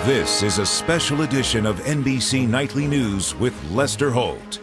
This is a special edition of NBC Nightly News with Lester Holt.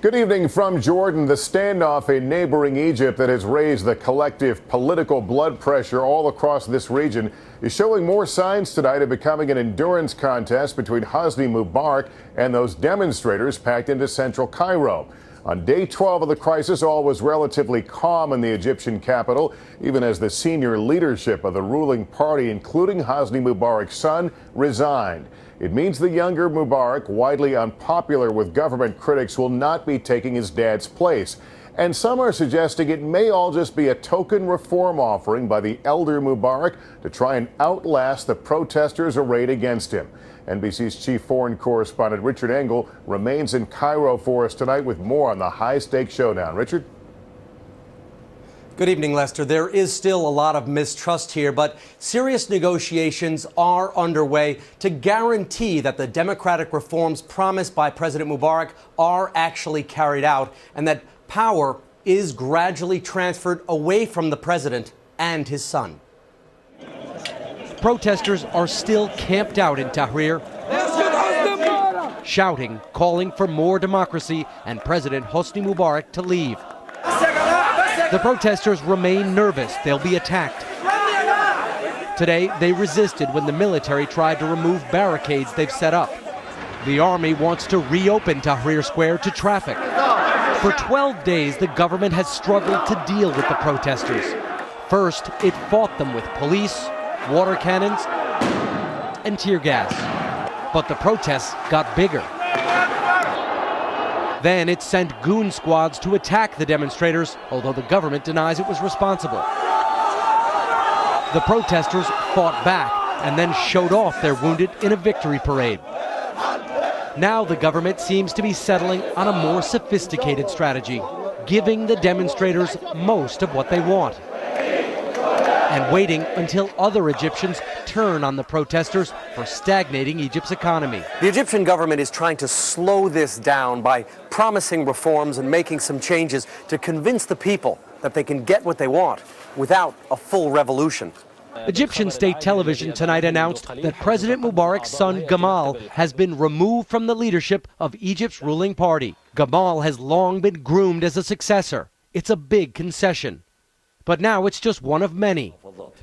Good evening from Jordan. The standoff in neighboring Egypt that has raised the collective political blood pressure all across this region is showing more signs tonight of becoming an endurance contest between Hosni Mubarak and those demonstrators packed into central Cairo. On day 12 of the crisis, all was relatively calm in the Egyptian capital, even as the senior leadership of the ruling party, including Hosni Mubarak's son, resigned. It means the younger Mubarak, widely unpopular with government critics, will not be taking his dad's place. And some are suggesting it may all just be a token reform offering by the elder Mubarak to try and outlast the protesters arrayed against him. NBC's chief foreign correspondent Richard Engel remains in Cairo for us tonight with more on the high-stakes showdown. Richard? Good evening, Lester. There is still a lot of mistrust here, but serious negotiations are underway to guarantee that the democratic reforms promised by President Mubarak are actually carried out and that power is gradually transferred away from the president and his son. Protesters are still camped out in Tahrir, shouting, calling for more democracy and President Hosni Mubarak to leave. The protesters remain nervous they'll be attacked. Today, they resisted when the military tried to remove barricades they've set up. The army wants to reopen Tahrir Square to traffic. For 12 days, the government has struggled to deal with the protesters. First, it fought them with police, water cannons, and tear gas. But the protests got bigger. Then it sent goon squads to attack the demonstrators, although the government denies it was responsible. The protesters fought back and then showed off their wounded in a victory parade. Now the government seems to be settling on a more sophisticated strategy, giving the demonstrators most of what they want, and waiting until other Egyptians turn on the protesters for stagnating Egypt's economy. The Egyptian government is trying to slow this down by promising reforms and making some changes to convince the people that they can get what they want without a full revolution. Egyptian state television tonight announced that President Mubarak's son Gamal has been removed from the leadership of Egypt's ruling party. Gamal has long been groomed as a successor. It's a big concession. But now it's just one of many.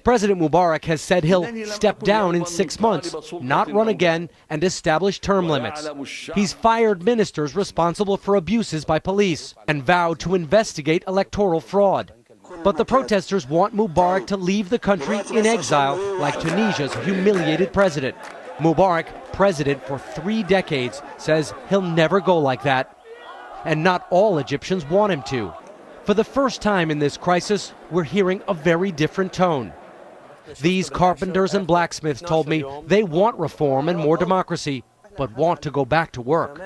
President Mubarak has said he'll step down in 6 months, not run again, and establish term limits. He's fired ministers responsible for abuses by police and vowed to investigate electoral fraud. But the protesters want Mubarak to leave the country in exile like Tunisia's humiliated president. Mubarak, president for 3 decades, says he'll never go like that. And not all Egyptians want him to. For the first time in this crisis, we're hearing a very different tone. These carpenters and blacksmiths told me they want reform and more democracy, but want to go back to work.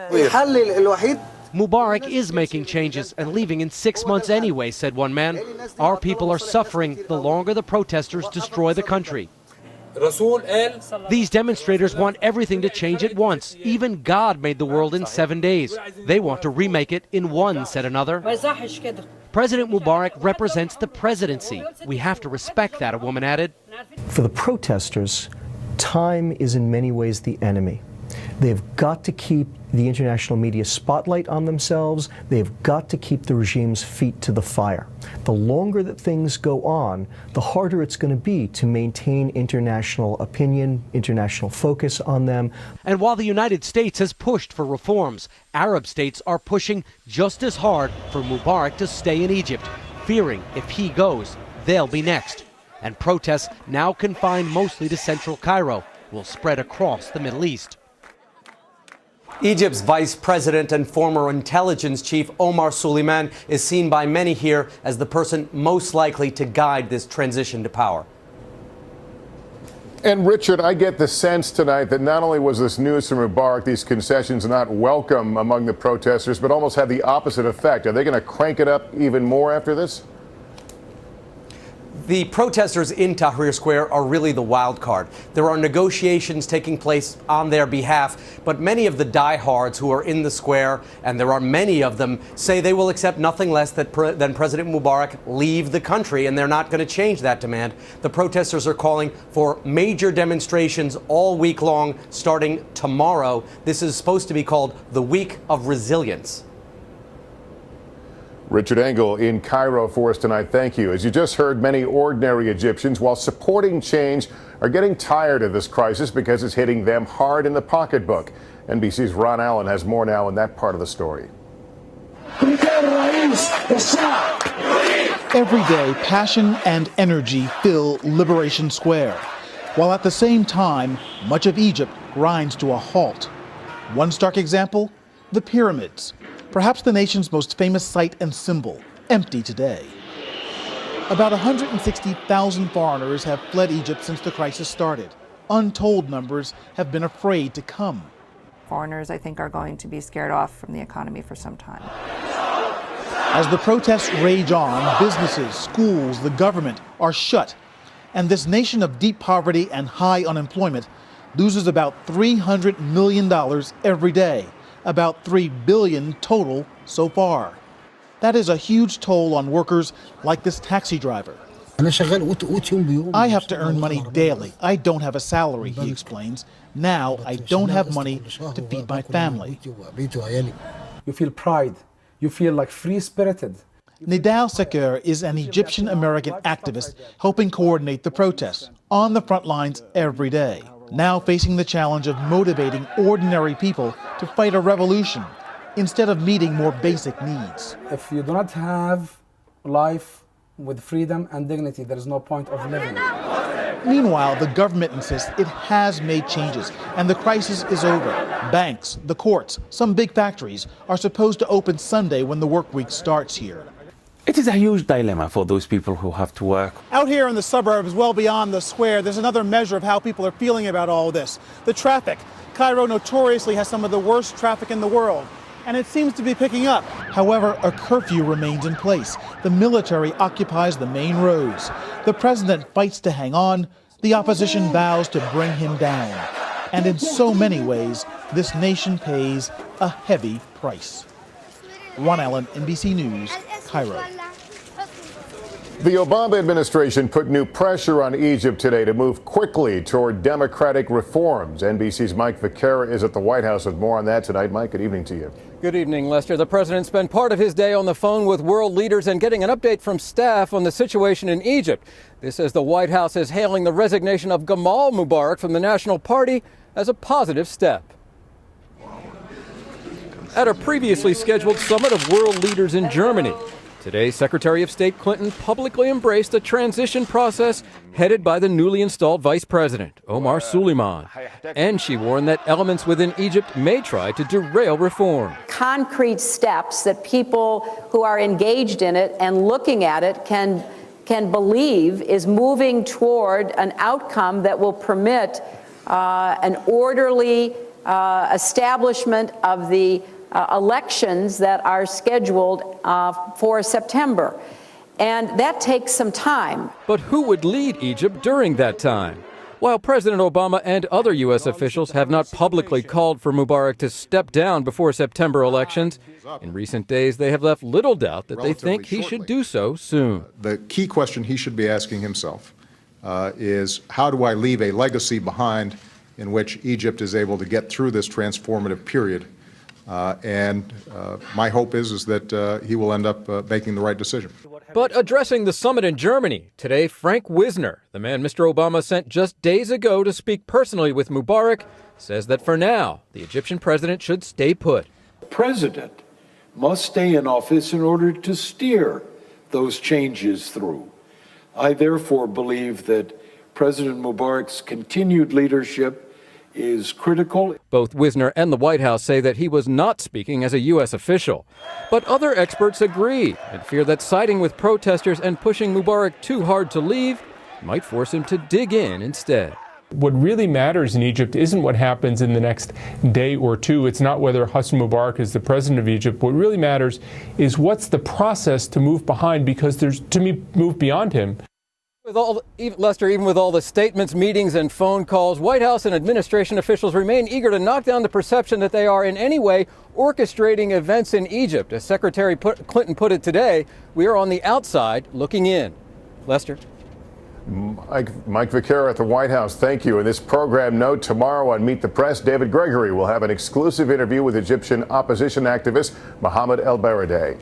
Mubarak is making changes and leaving in 6 months anyway, said one man. Our people are suffering the longer the protesters destroy the country. These demonstrators want everything to change at once. Even God made the world in 7 days. They want to remake it in 1, said another. President Mubarak represents the presidency. We have to respect that, a woman added. For the protesters, time is in many ways the enemy. They've got to keep the international media spotlight on themselves. They've got to keep the regime's feet to the fire. The longer that things go on, the harder it's going to be to maintain international opinion, international focus on them. And while the United States has pushed for reforms, Arab states are pushing just as hard for Mubarak to stay in Egypt, fearing if he goes, they'll be next. And protests, now confined mostly to central Cairo, will spread across the Middle East. Egypt's vice president and former intelligence chief Omar Suleiman is seen by many here as the person most likely to guide this transition to power. And Richard, I get the sense tonight that not only was this news from Mubarak, these concessions not welcome among the protesters, but almost had the opposite effect. Are they going to crank it up even more after this? The protesters in Tahrir Square are really the wild card. There are negotiations taking place on their behalf, but many of the diehards who are in the square, and there are many of them, say they will accept nothing less than President Mubarak leave the country, and they're not going to change that demand. The protesters are calling for major demonstrations all week long, starting tomorrow. This is supposed to be called the Week of Resilience. Richard Engel in Cairo for us tonight. Thank you. As you just heard, many ordinary Egyptians, while supporting change, are getting tired of this crisis because it's hitting them hard in the pocketbook. NBC's Ron Allen has more now in that part of the story. Every day, passion and energy fill Liberation Square, while at the same time, much of Egypt grinds to a halt. One stark example, the pyramids. Perhaps the nation's most famous sight and symbol, empty today. About 160,000 foreigners have fled Egypt since the crisis started. Untold numbers have been afraid to come. Foreigners, I think, are going to be scared off from the economy for some time. As the protests rage on, businesses, schools, the government are shut. And this nation of deep poverty and high unemployment loses about $300 million every day. About $3 billion total so far. That is a huge toll on workers like this taxi driver. I have to earn money daily. I don't have a salary, he explains. Now I don't have money to feed my family. You feel pride. You feel like free-spirited. Nidal Seker is an Egyptian-American activist helping coordinate the protests on the front lines every day. Now facing the challenge of motivating ordinary people to fight a revolution instead of meeting more basic needs. If you do not have life with freedom and dignity, there is no point of living. Meanwhile, the government insists it has made changes and the crisis is over. Banks, the courts, some big factories are supposed to open Sunday when the work week starts here. It is a huge dilemma for those people who have to work. Out here in the suburbs, well beyond the square, there's another measure of how people are feeling about all this. The traffic. Cairo notoriously has some of the worst traffic in the world, and it seems to be picking up. However, a curfew remains in place. The military occupies the main roads. The president fights to hang on. The opposition vows to bring him down. And in so many ways, this nation pays a heavy price. Ron Allen, NBC News, Cairo. The Obama administration put new pressure on Egypt today to move quickly toward democratic reforms. NBC's Mike Vaquera is at the White House with more on that tonight. Mike, good evening to you. Good evening, Lester. The president spent part of his day on the phone with world leaders and getting an update from staff on the situation in Egypt. This as the White House is hailing the resignation of Gamal Mubarak from the National Party as a positive step. At a previously scheduled summit of world leaders in Germany, today Secretary of State Clinton publicly embraced a transition process headed by the newly installed Vice President, Omar Suleiman. And she warned that elements within Egypt may try to derail reform. Concrete steps that people who are engaged in it and looking at it can believe is moving toward an outcome that will permit an orderly establishment of the elections that are scheduled for September. And that takes some time. But who would lead Egypt during that time? While President Obama and other U.S. officials have not publicly called for Mubarak to step down before September elections, in recent days they have left little doubt that they think he should do so soon. The key question he should be asking himself is, how do I leave a legacy behind in which Egypt is able to get through this transformative period? My hope is that he will end up making the right decision. But addressing the summit in Germany, today Frank Wisner, the man Mr. Obama sent just days ago to speak personally with Mubarak, says that for now, the Egyptian president should stay put. The president must stay in office in order to steer those changes through. I therefore believe that President Mubarak's continued leadership is critical. Both Wisner and the White House say that he was not speaking as a U.S. official. But other experts agree and fear that siding with protesters and pushing Mubarak too hard to leave might force him to dig in instead. What really matters in Egypt isn't what happens in the next day or two. It's not whether Hosni Mubarak is the president of Egypt. What really matters is what's the process to move behind, because there's to move beyond him. Lester, even with all the statements, meetings, and phone calls, White House and administration officials remain eager to knock down the perception that they are in any way orchestrating events in Egypt. As Secretary Clinton put it today, we are on the outside looking in. Lester? Mike Vaquero at the White House, thank you. In this program note, tomorrow on Meet the Press, David Gregory will have an exclusive interview with Egyptian opposition activist Mohammed El Baradei.